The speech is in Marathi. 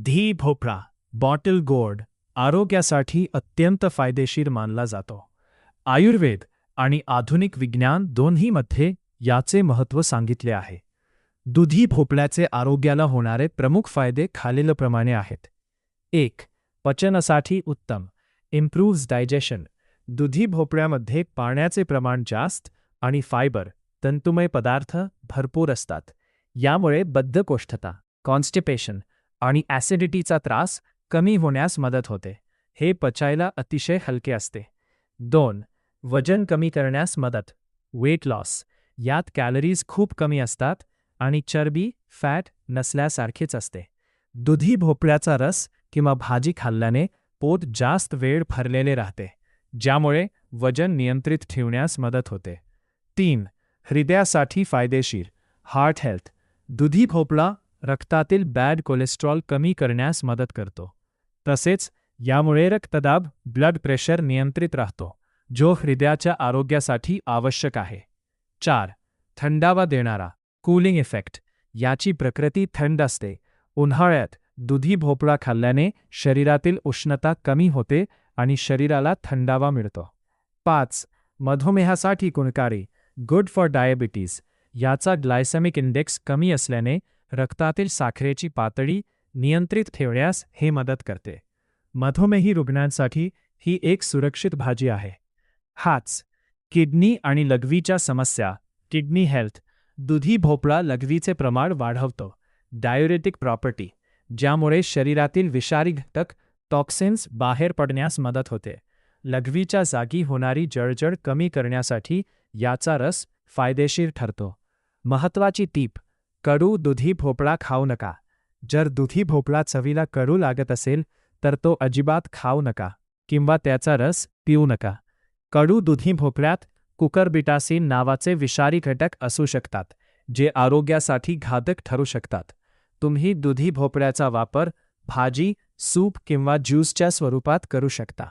धी भोपळा बॉटल गोर्ड आरोग्यासाठी अत्यंत फायदेशीर मानला जातो. आयुर्वेद आणि आधुनिक विज्ञान दोन्हीमध्ये याचे महत्त्व सांगितले आहे. दुधी भोपळ्याचे आरोग्याला होणारे प्रमुख फायदे खालीलप्रमाणे आहेत. 1. पचनासाठी उत्तम. इम्प्रूव्हज डायजेशन. दुधी भोपळ्यामध्ये पाण्याचे प्रमाण जास्त आणि फायबर तंतुमय पदार्थ भरपूर असतात. यामुळे बद्धकोष्ठता, कॉन्स्टिपेशन आणि ॲसिडिटीचा त्रास कमी होण्यास मदत होते. हे पचायला अतिशय हलके असते. 2. वजन कमी करण्यास मदत. Weight loss. यात कॅलरीज खूप कमी असतात आणि चरबी, फॅट नसल्यासारखेच असते. दुधी भोपळ्याचा रस किंवा भाजी खाल्ल्याने पोट जास्त वेळ भरलेले राहते, ज्यामुळे वजन नियंत्रित ठेवण्यास मदत होते. 3. हृदयासाठी फायदेशीर. Heart health. दुधी भोपळा रक्तातील बॅड कोलेस्ट्रॉल कमी करण्यास मदत करतो. तसेच यामुळे रक्तदाब, ब्लड प्रेशर नियंत्रित राहतो, जो हृदयाच्या आरोग्यासाठी आवश्यक आहे. 4. थंडावा देणारा. Cooling effect. याची प्रकृती थंड असते. उन्हाळ्यात दुधी भोपळा खाल्ल्याने शरीरातील उष्णता कमी होते आणि शरीराला थंडावा मिळतो. 5. मधुमेहासाठी गुणकारी. Good for diabetes. याचा ग्लायसेमिक इंडेक्स कमी असल्याने रक्तातील साखरेची पातळी नियंत्रित ठेवण्यास हे मदत करते. मधुमेही रुग्णांसाठी ही एक सुरक्षित भाजी आहे. हाच. किडनी आणि लघवीच्या समस्या. Kidney health. दुधी भोपळा लघवीचे प्रमाण वाढवतो. Diuretic property. ज्यामुळे शरीरातील विषारी घटक, टॉक्सिन्स बाहेर पडण्यास मदत होते. लघवीच्या जागी होणारी जळजळ कमी करण्यासाठी याचा रस फायदेशीर ठरतो. महत्त्वाची टीप. कडू दुधी भोपळा खाऊ नका. जर दुधी भोपळा चवीला कडू लागत असेल तर तो अजिबात खाऊ नका किंवा त्याचा रस पिऊ नका. कडू दुधी भोपळ्यात कुकरबिटासिन नावाचे विषारी घटक असू शकतात, जे आरोग्यासाठी घातक ठरू शकतात. तुम्ही दुधी भोपळ्याचा वापर भाजी, सूप किंवा ज्यूसच्या स्वरूपात करू शकता.